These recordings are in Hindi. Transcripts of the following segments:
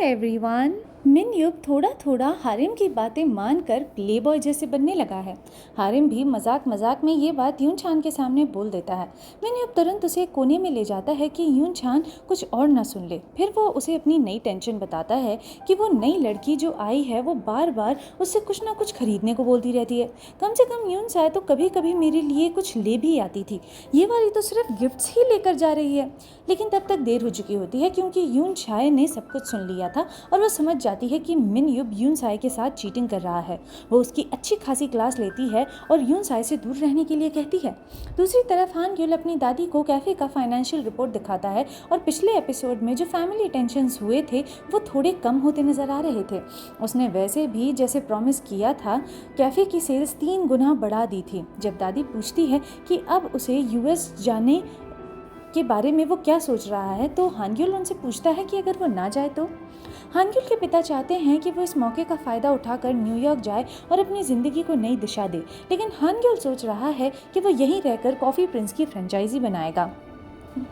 एवरीवन। मिनयुब थोड़ा थोड़ा हारिम की बातें मानकर प्लेबॉय जैसे बनने लगा है। हारिम भी मजाक मजाक में ये बात यून छान के सामने बोल देता है। मिनयुब तुरंत उसे कोने में ले जाता है कि यून छान कुछ और ना सुन ले। फिर वो उसे अपनी नई टेंशन बताता है कि वो नई लड़की जो आई है वो बार बार उससे कुछ ना कुछ खरीदने को बोलती रहती है। कम से कम यून चाहे तो कभी कभी मेरे लिए कुछ ले भी आती थी, ये वाली तो सिर्फ गिफ्ट्स ही लेकर जा रही है। लेकिन तब तक देर हो चुकी होती है क्योंकि यून छाए ने सब कुछ सुन लिया था और वो समझ जाती है कि मिनयुब यून साय के साथ चीटिंग कर रहा है। वो उसकी अच्छी खासी क्लास लेती है और यून साय से दूर रहने के लिए कहती है। दूसरी तरफ हान ग्युल अपनी दादी को कैफे का फाइनेंशियल रिपोर्ट दिखाता है और पिछले एपिसोड में जो फैमिली टेंशन्स हुए थे वो थोड़े कम होते नजर आ रहे थे। उसने वैसे भी जैसे प्रॉमिस किया था कैफे की सेल्स 3 गुना बढ़ा दी थी। जब दादी पूछती है कि अब उसे यूएस जाने के बारे में वो क्या सोच रहा है तो हानग्युल उनसे पूछता है कि अगर वो ना जाए तो। हानग्युल के पिता चाहते हैं कि वो इस मौके का फ़ायदा उठाकर न्यूयॉर्क जाए और अपनी ज़िंदगी को नई दिशा दे, लेकिन हानग्युल सोच रहा है कि वो यहीं रहकर कॉफ़ी प्रिंस की फ्रेंचाइजी बनाएगा।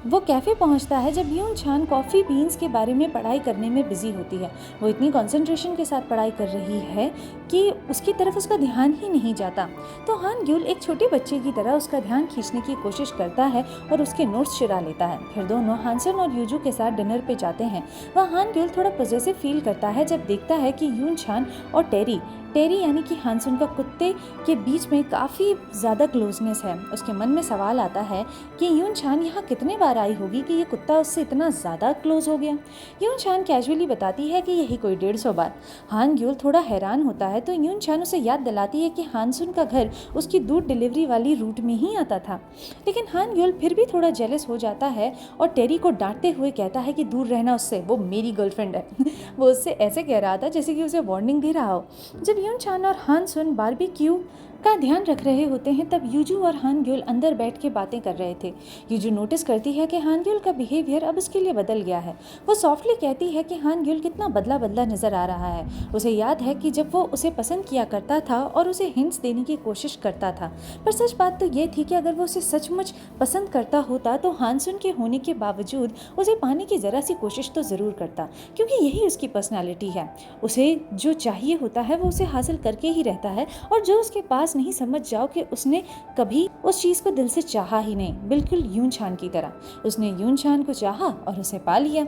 वो कैफ़े पहुंचता है जब यून छान कॉफ़ी बीन्स के बारे में पढ़ाई करने में बिजी होती है। वो इतनी कंसंट्रेशन के साथ पढ़ाई कर रही है कि उसकी तरफ उसका ध्यान ही नहीं जाता। तो हान ग्युल एक छोटे बच्चे की तरह उसका ध्यान खींचने की कोशिश करता है और उसके नोट्स चुरा लेता है। फिर दोनों हानसन और यूजू के साथ डिनर पे जाते हैं। वह हान ग्युल थोड़ा पॉजेसिव फील करता है जब देखता है कि यून छान और टेरी यानी कि हानसुन का कुत्ते के बीच में काफ़ी ज़्यादा क्लोजनेस है। उसके मन में सवाल आता है कि यून छान यहाँ कितने बार आई होगी कि ये कुत्ता उससे इतना ज़्यादा क्लोज हो गया। यून छान कैजुअली बताती है कि यही कोई 150 बार। हान ग्युल थोड़ा हैरान होता है तो यून छान उसे याद दिलाती है कि हानसुन का घर उसकी दूध डिलीवरी वाली रूट में ही आता था। लेकिन हान ग्युल फिर भी थोड़ा जेलस हो जाता है और टेरी को डांटते हुए कहता है कि दूर रहना उससे, वो मेरी गर्लफ्रेंड है। वो उससे ऐसे कह रहा था जैसे कि उसे वार्निंग दे रहा हो। जब यून छान और हानसुन बारबेक्यू का ध्यान रख रहे होते हैं तब यूजू और हान ग्युल अंदर बैठ के बातें कर रहे थे। यूजू नोटिस करती है कि हान ग्युल का बिहेवियर अब उसके लिए बदल गया है। वो सॉफ्टली कहती है कि हान ग्युल कितना बदला बदला नजर आ रहा है। उसे याद है कि जब वो उसे पसंद किया करता था और उसे हिंट्स देने की कोशिश करता था, पर सच बात तो ये थी कि अगर वो उसे सचमुच पसंद करता होता तो हानसुन के होने के बावजूद उसे पाने की ज़रा सी कोशिश तो ज़रूर करता, क्योंकि यही उसकी पर्सनैलिटी है। उसे जो चाहिए होता है वो उसे हासिल करके ही रहता है और जो उसके पास नहीं समझ जाओ कि उसने कभी उस चीज को दिल से चाहा ही नहीं, बिल्कुल यून छान की तरह। उसने यून छान को चाहा और उसे पा लिया।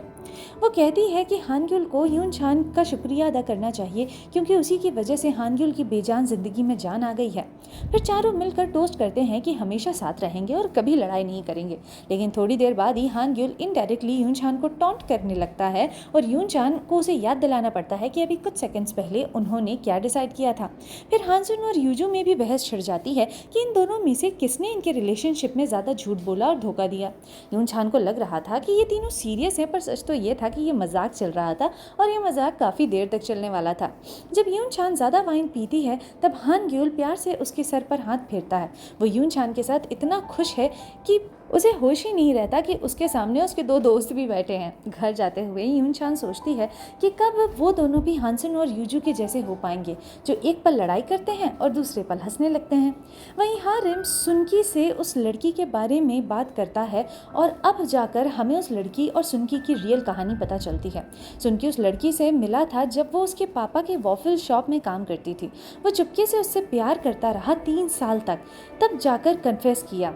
वो कहती है कि हान ग्युल को यून छान का शुक्रिया अदा करना चाहिए क्योंकि उसी की वजह से हान ग्युल की बेजान जिंदगी में जान आ गई है। फिर चारों मिलकर टोस्ट करते हैं कि हमेशा साथ रहेंगे और कभी लड़ाई नहीं करेंगे। लेकिन थोड़ी देर बाद ही हान ग्युल इनडायरेक्टली यून छान को टॉन्ट करने लगता है और यून छान को उसे याद दिलाना पड़ता है कि अभी कुछ सेकंड्स पहले उन्होंने क्या डिसाइड किया था। फिर हानसुन और यूजू में भी बहस छिड़ जाती है कि इन दोनों में से किसने इनके रिलेशनशिप में ज़्यादा झूठ बोला और धोखा दिया। यून छान को लग रहा था कि ये तीनों सीरियस हैं, पर सच तो ये था कि ये मजाक चल रहा था और ये मजाक काफ़ी देर तक चलने वाला था। जब यून छान ज़्यादा वाइन पीती है तब हान ग्युल प्यार से उसके सर पर हाथ फेरता है। वो यून छान के साथ इतना खुश है कि उसे होश ही नहीं रहता कि उसके सामने उसके 2 दोस्त भी बैठे हैं। घर जाते हुए यून छान सोचती है कि कब वो दोनों भी हानसन और यूजू के जैसे हो पाएंगे, जो एक पल लड़ाई करते हैं और दूसरे पल हंसने लगते हैं। वहीं हारिम सुनकी से उस लड़की के बारे में बात करता है और अब जाकर हमें उस लड़की और सुनकी की रियल कहानी पता चलती है। सुनकी उस लड़की से मिला था जब वो उसके पापा के वॉफल शॉप में काम करती थी। वो चुपके से उससे प्यार करता रहा 3 साल तक, तब जाकर कन्फेस किया,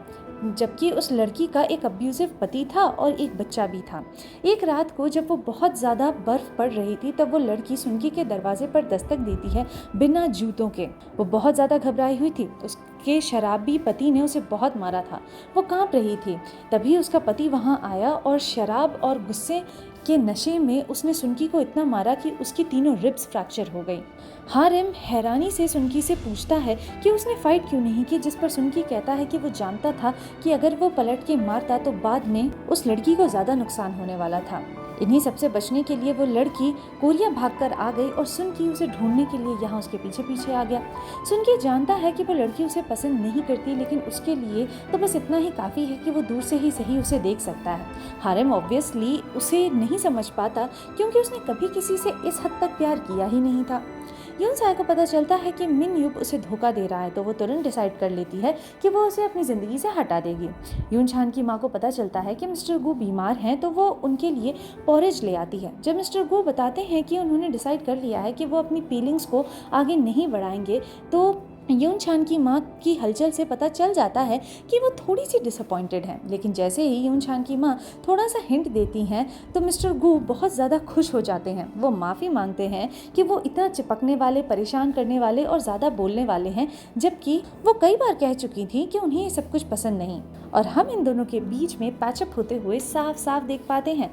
जबकि उस लड़की का एक अब्यूजिव पति था और एक बच्चा भी था। एक रात को जब वो बहुत ज़्यादा बर्फ़ पड़ रही थी तब वो लड़की सुनकी के दरवाजे पर दस्तक देती है बिना जूतों के। वो बहुत ज़्यादा घबराई हुई थी। उसके शराबी पति ने उसे बहुत मारा था। वो कांप रही थी। तभी उसका पति वहाँ आया और शराब और गुस्से के नशे में उसने सुनकी को इतना मारा कि उसकी तीनों रिब्स फ्रैक्चर हो गई। हारिम हैरानी से सुनकी से पूछता है कि उसने फाइट क्यों नहीं की, जिस पर सुनकी कहता है कि वो जानता था कि अगर वो पलट के मारता तो बाद में उस लड़की को ज़्यादा नुकसान होने वाला था। इन्हीं सबसे बचने के लिए वो लड़की कोरिया भागकर आ गई और सुनकी उसे ढूंढने के लिए यहाँ उसके पीछे पीछे आ गया। सुनकी जानता है कि वो लड़की उसे पसंद नहीं करती, लेकिन उसके लिए तो बस इतना ही काफ़ी है कि वो दूर से ही सही उसे देख सकता है। हारिम ऑब्वियसली उसे नहीं समझ पाता क्योंकि उसने कभी किसी से इस हद तक प्यार किया ही नहीं था। यून चाय को पता चलता है कि मिन युप उसे धोखा दे रहा है, तो वो तुरंत डिसाइड कर लेती है कि वो उसे अपनी ज़िंदगी से हटा देगी। यून छान की माँ को पता चलता है कि मिस्टर गु बीमार हैं, तो वो उनके लिए पोरेज ले आती है। जब मिस्टर गु बताते हैं कि उन्होंने डिसाइड कर लिया है कि वो अपनी फीलिंग्स को आगे नहीं बढ़ाएंगे, तो यून छान की माँ की हलचल से पता चल जाता है कि वो थोड़ी सी डिसअपॉइंटेड हैं। लेकिन जैसे ही यून छान की माँ थोड़ा सा हिंट देती हैं तो मिस्टर गु बहुत ज़्यादा खुश हो जाते हैं। वो माफ़ी मांगते हैं कि वो इतना चिपकने वाले, परेशान करने वाले और ज़्यादा बोलने वाले हैं, जबकि वो कई बार कह चुकी थी कि उन्हें ये सब कुछ पसंद नहीं। और हम इन दोनों के बीच में पैचअप होते हुए साफ साफ देख पाते हैं।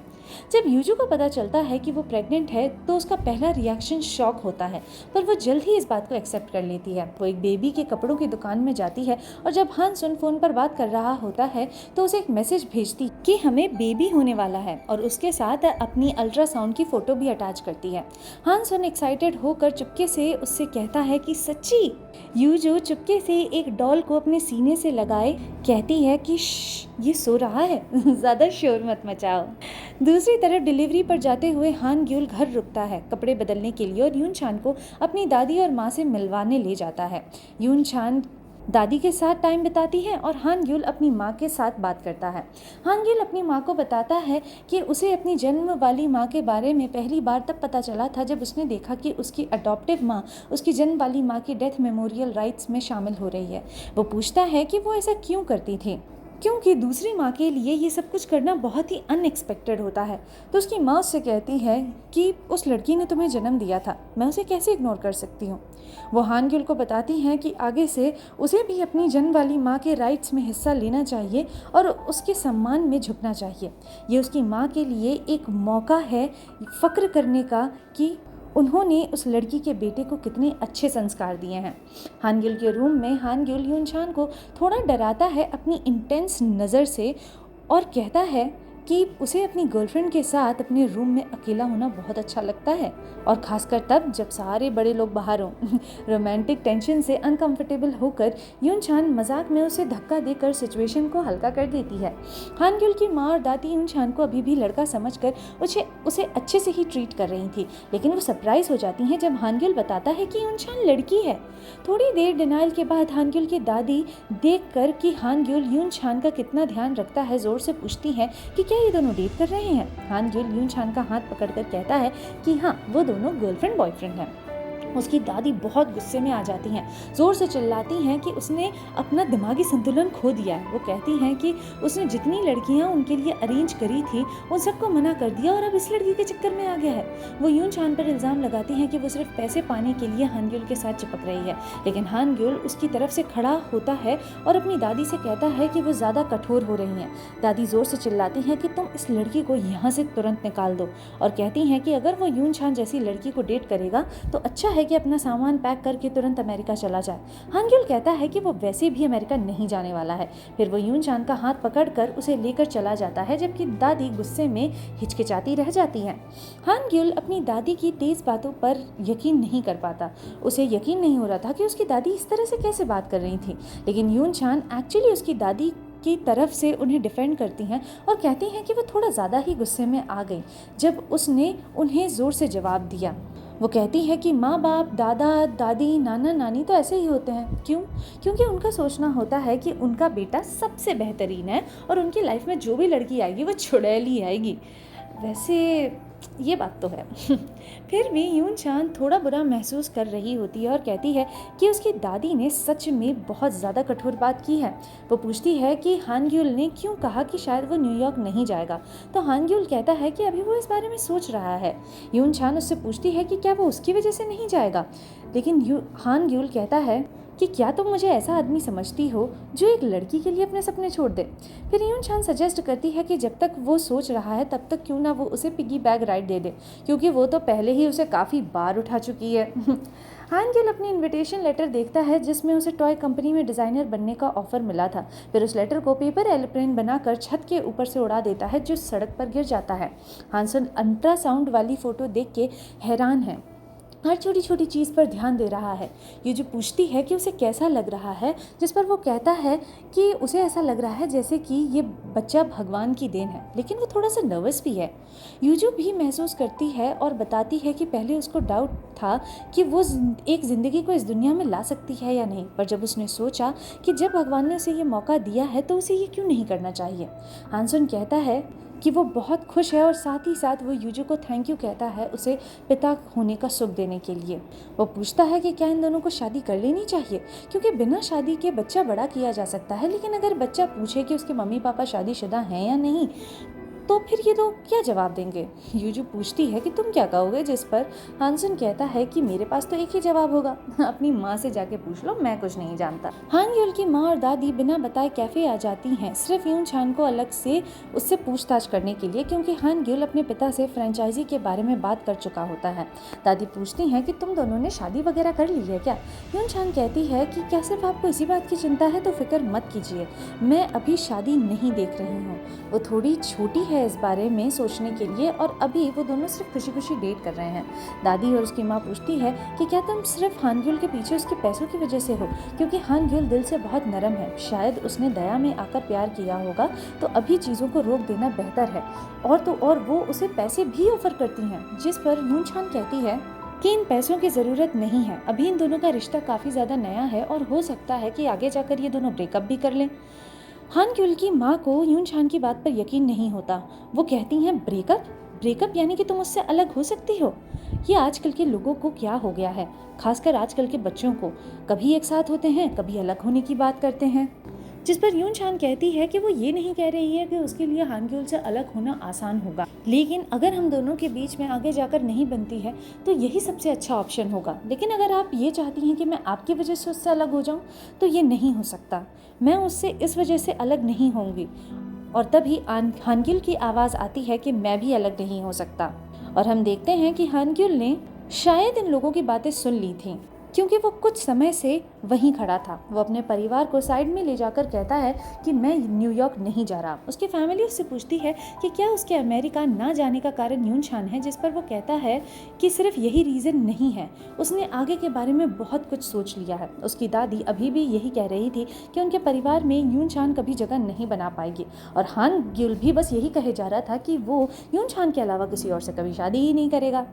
जब यूजू को पता चलता है कि वो प्रेग्नेंट है तो उसका पहला रिएक्शन शॉक होता है, पर वो जल्द ही इस बात को एक्सेप्ट कर लेती है। वो एक बेबी के कपड़ों की दुकान में जाती है और जब हान सुन फोन पर बात कर रहा होता है तो उसे एक मैसेज भेजती कि हमें बेबी होने वाला है, और उसके साथ अपनी अल्ट्रासाउंड की फोटो भी अटैच करती है। हान सुन एक्साइटेड होकर चुपके से उससे कहता है कि सच्ची। यूजू चुपके से एक डॉल को अपने सीने से लगाए कहती है कि ये सो रहा है, ज़्यादा शोर मत मचाओ। दूसरी तरफ डिलीवरी पर जाते हुए हान ग्यूल घर रुकता है कपड़े बदलने के लिए और यून छान को अपनी दादी और माँ से मिलवाने ले जाता है। यून छान दादी के साथ टाइम बिताती है और हान ग्यूल अपनी माँ के साथ बात करता है। हान ग्यूल अपनी माँ को बताता है कि उसे अपनी जन्म वाली माँ के बारे में पहली बार तब पता चला था जब उसने देखा कि उसकी अडॉप्टिव माँ उसकी जन्म वाली माँ की डेथ मेमोरियल राइट्स में शामिल हो रही है। वो पूछता है कि वो ऐसा क्यों करती थी, क्योंकि दूसरी माँ के लिए ये सब कुछ करना बहुत ही अनएक्सपेक्टेड होता है। तो उसकी माँ उससे कहती है कि उस लड़की ने तुम्हें जन्म दिया था, मैं उसे कैसे इग्नोर कर सकती हूँ। वो हान ग्यूल को बताती हैं कि आगे से उसे भी अपनी जन्म वाली माँ के राइट्स में हिस्सा लेना चाहिए और उसके सम्मान में झुकना चाहिए। ये उसकी माँ के लिए एक मौका है फ़क्र करने का कि उन्होंने उस लड़की के बेटे को कितने अच्छे संस्कार दिए हैं। हान ग्यूल के रूम में हान ग्यूल यून छान को थोड़ा डराता है अपनी इंटेंस नज़र से और कहता है कि उसे अपनी गर्लफ्रेंड के साथ अपने रूम में अकेला होना बहुत अच्छा लगता है, और ख़ासकर तब जब सारे बड़े लोग बाहर हों। रोमांटिक टेंशन से अनकंफर्टेबल होकर यून छान मजाक में उसे धक्का देकर सिचुएशन को हल्का कर देती है। हान ग्यूल की माँ और दादी यून छान को अभी भी लड़का समझकर उसे अच्छे से ही ट्रीट कर रही थी, लेकिन वो सरप्राइज हो जाती हैं जब हान ग्यूल बताता है कि यून छान लड़की है। थोड़ी देर डिनाइल के बाद हान ग्यूल की दादी देख कर कि हान ग्यूल यून छान का कितना ध्यान रखता है जोर से पूछती है कि क्या ये दोनों डेट कर रहे हैं। हान ग्यूल यून छान का हाथ पकड़कर कहता है कि हाँ, वो दोनों गर्लफ्रेंड बॉयफ्रेंड हैं। उसकी दादी बहुत गुस्से में आ जाती हैं, ज़ोर से चिल्लाती हैं कि उसने अपना दिमागी संतुलन खो दिया है। वो कहती हैं कि उसने जितनी लड़कियां उनके लिए अरेंज करी थी उन सबको मना कर दिया और अब इस लड़की के चक्कर में आ गया है। वो यून छान पर इल्ज़ाम लगाती हैं कि वो सिर्फ पैसे पाने के लिए हान ग्यूल के साथ चिपक रही है, लेकिन हान ग्यूल उसकी तरफ से खड़ा होता है और अपनी दादी से कहता है कि वो ज़्यादा कठोर हो रही हैं। दादी ज़ोर से चिल्लाती हैं कि तुम इस लड़की को यहाँ से तुरंत निकाल दो, और कहती हैं कि अगर वो यून छान जैसी लड़की को डेट करेगा तो अच्छा है कि अपना सामान पैक करके तुरंत अमेरिका चला जाए। हान ग्यूल कहता है कि वो वैसे भी अमेरिका नहीं जाने वाला है। फिर वो यून छान का हाथ पकड़कर उसे लेकर चला जाता है, जबकि दादी गुस्से में हिचकिचाती रह जाती है। हान ग्यूल अपनी दादी की तेज बातों पर यकीन नहीं कर पाता। उसे यकीन नहीं हो रहा था कि उसकी दादी इस तरह से कैसे बात कर रही थी, लेकिन यून छान एक्चुअली उसकी दादी की तरफ से उन्हें डिफेंड करती हैं और कहती हैं कि वो थोड़ा ज़्यादा ही गुस्से में आ गई जब उसने उन्हें ज़ोर से जवाब दिया। वो कहती है कि माँ बाप, दादा दादी, नाना नानी तो ऐसे ही होते हैं। क्यों? क्योंकि उनका सोचना होता है कि उनका बेटा सबसे बेहतरीन है और उनकी लाइफ में जो भी लड़की आएगी वो चुड़ैली आएगी। वैसे ये बात तो है। फिर भी यून छान थोड़ा बुरा महसूस कर रही होती है और कहती है कि उसकी दादी ने सच में बहुत ज़्यादा कठोर बात की है। वो पूछती है कि हान ग्यूल ने क्यों कहा कि शायद वो न्यूयॉर्क नहीं जाएगा, तो हान ग्यूल कहता है कि अभी वो इस बारे में सोच रहा है। यून छान उससे पूछती है कि क्या वो उसकी वजह से नहीं जाएगा, लेकिन हान ग्यूल कहता है कि क्या तुम मुझे ऐसा आदमी समझती हो जो एक लड़की के लिए अपने सपने छोड़ दे। फिर यून छान सजेस्ट करती है कि जब तक वो सोच रहा है तब तक क्यों ना वो उसे पिगी बैग राइड दे दे, क्योंकि वो तो पहले ही उसे काफ़ी बार उठा चुकी है। हान ग्यूल अपनी इनविटेशन लेटर देखता है जिसमें उसे टॉय कंपनी में डिज़ाइनर बनने का ऑफर मिला था। फिर उस लेटर को पेपर एरोप्लेन बनाकर छत के ऊपर से उड़ा देता है जो सड़क पर गिर जाता है। हान सुन अल्ट्रासाउंड वाली फ़ोटो देख के हैरान है। हर छोटी छोटी चीज़ पर ध्यान दे रहा है। ये जो पूछती है कि उसे कैसा लग रहा है, जिस पर वो कहता है कि उसे ऐसा लग रहा है जैसे कि ये बच्चा भगवान की देन है, लेकिन वो थोड़ा सा नर्वस भी है। यूजू भी महसूस करती है और बताती है कि पहले उसको डाउट था कि वो एक ज़िंदगी को इस दुनिया में ला सकती है या नहीं, पर जब उसने सोचा कि जब भगवान ने उसे ये मौका दिया है तो उसे ये क्यों नहीं करना चाहिए। हानसुन कहता है कि वो बहुत खुश है और साथ ही साथ वो यूजू को थैंक यू कहता है उसे पिता होने का सुख देने के लिए। वो पूछता है कि क्या इन दोनों को शादी कर लेनी चाहिए, क्योंकि बिना शादी के बच्चा बड़ा किया जा सकता है, लेकिन अगर बच्चा पूछे कि उसके मम्मी पापा शादीशुदा हैं या नहीं तो फिर ये लोग क्या जवाब देंगे। यूजू पूछती है कि तुम क्या कहोगे, जिस पर हानसुन कहता है कि मेरे पास तो एक ही जवाब होगा, अपनी माँ से जाके पूछ लो, मैं कुछ नहीं जानता। हान ग्युल की माँ और दादी बिना बताए कैफे आ जाती हैं, सिर्फ यून छान को अलग से उससे पूछताछ करने के लिए, क्योंकि हान ग्युल अपने पिता से फ्रेंचाइजी के बारे में बात कर चुका होता है। दादी पूछती हैं कि तुम दोनों ने शादी वगैरह कर ली है क्या। यून छान कहती है कि क्या सिर्फ आपको इसी बात की चिंता है, तो फिक्र मत कीजिए, मैं अभी शादी नहीं देख रही हूँ। वो थोड़ी छोटी है इस बारे में सोचने के लिए और अभी वो दोनों सिर्फ खुशी खुशी डेट कर रहे हैं। दादी और उसकी माँ पूछती है कि क्या तुम सिर्फ हान ग्युल के पीछे उसके पैसों की वजह से हो, क्योंकि हान ग्युल दिल से बहुत नरम है, शायद उसने दया में आकर प्यार किया होगा, तो अभी चीज़ों को रोक देना बेहतर है। और तो और वो उसे पैसे भी ऑफर करती हैं, जिस पर यून छान कहती है कि इन पैसों की ज़रूरत नहीं है, अभी इन दोनों का रिश्ता काफ़ी ज़्यादा नया है और हो सकता है कि आगे जाकर ये दोनों ब्रेकअप भी कर लें। हान ग्युल की माँ को यून छान की बात पर यकीन नहीं होता। वो कहती हैं ब्रेकअप ब्रेकअप यानी कि तुम उससे अलग हो सकती हो। ये आजकल के लोगों को क्या हो गया है, खासकर आजकल के बच्चों को, कभी एक साथ होते हैं कभी अलग होने की बात करते हैं। जिस पर यून छान कहती है कि वो ये नहीं कह रही है कि उसके लिए हान ग्युल से अलग होना आसान होगा, लेकिन अगर हम दोनों के बीच में आगे जाकर नहीं बनती है तो यही सबसे अच्छा ऑप्शन होगा। लेकिन अगर आप ये चाहती हैं कि मैं आपकी वजह से उससे अलग हो जाऊं तो ये नहीं हो सकता, मैं उससे इस वजह से अलग नहीं होंगी। और तभी हान ग्युल की आवाज़ आती है कि मैं भी अलग नहीं हो सकता। और हम देखते हैं कि हान ग्युल ने शायद इन लोगों की बातें सुन ली थी, क्योंकि वो कुछ समय से वहीं खड़ा था। वो अपने परिवार को साइड में ले जाकर कहता है कि मैं न्यूयॉर्क नहीं जा रहा। उसकी फैमिली उससे पूछती है कि क्या उसके अमेरिका ना जाने का कारण यून छान है, जिस पर वो कहता है कि सिर्फ यही रीज़न नहीं है, उसने आगे के बारे में बहुत कुछ सोच लिया है। उसकी दादी अभी भी यही कह रही थी कि उनके परिवार में यून छान कभी जगह नहीं बना पाएगी, और हान ग्युल भी बस यही कहे जा रहा था कि वो यून छान के अलावा किसी और से कभी शादी ही नहीं करेगा।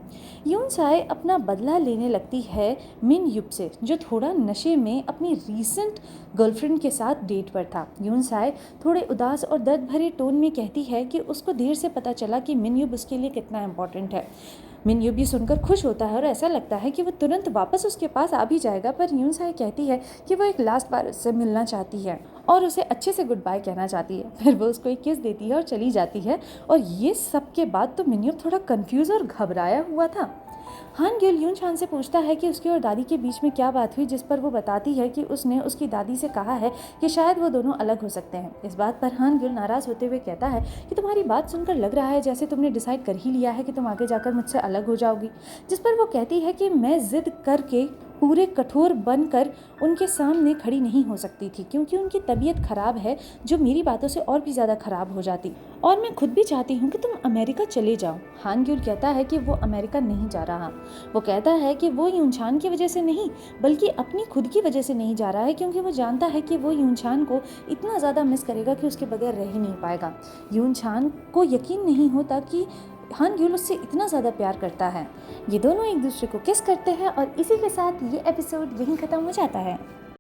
यून साए अपना बदला लेने लगती है मिन युप से, जो थोड़ा नशे में अपनी रीसेंट गर्लफ्रेंड के साथ डेट पर था। यून साए थोड़े उदास और दर्द भरे टोन में कहती है कि उसको देर से पता चला कि मिन युप उसके लिए कितना इम्पोर्टेंट है। मिन युप भी सुनकर खुश होता है और ऐसा लगता है कि वो तुरंत वापस उसके पास आ भी जाएगा, पर यून साए कहती है कि वो एक लास्ट बार उससे मिलना चाहती है और उसे अच्छे से गुड बाय कहना चाहती है। फिर वो उसको एक किस देती है और चली जाती है। और ये सब के बाद तो मिन युप थोड़ा कंफ्यूज और घबराया हुआ था। हान ग्युल यून छान से पूछता है कि उसकी और दादी के बीच में क्या बात हुई, जिस पर वो बताती है कि उसने उसकी दादी से कहा है कि शायद वो दोनों अलग हो सकते हैं। इस बात पर हान ग्युल नाराज़ होते हुए कहता है कि तुम्हारी बात सुनकर लग रहा है जैसे तुमने डिसाइड कर ही लिया है कि तुम आगे जाकर मुझसे अलग हो जाओगी। जिस पर वो कहती है कि मैं जिद करके पूरे कठोर बनकर उनके सामने खड़ी नहीं हो सकती थी, क्योंकि उनकी तबीयत खराब है जो मेरी बातों से और भी ज़्यादा खराब हो जाती, और मैं खुद भी चाहती हूँ कि तुम अमेरिका चले जाओ। हान ग्युल कहता है कि वो अमेरिका नहीं जा रहा। वो कहता है कि वो यून छान की वजह से नहीं, बल्कि अपनी खुद की वजह से नहीं जा रहा है, क्योंकि वो जानता है कि वो यून छान को इतना ज़्यादा मिस करेगा कि उसके बगैर रह ही नहीं पाएगा। यून छान को यकीन नहीं होता कि हान ग्युल उससे इतना ज़्यादा प्यार करता है। ये दोनों एक दूसरे को किस करते हैं और इसी के साथ ये एपिसोड यहीं ख़त्म हो जाता है।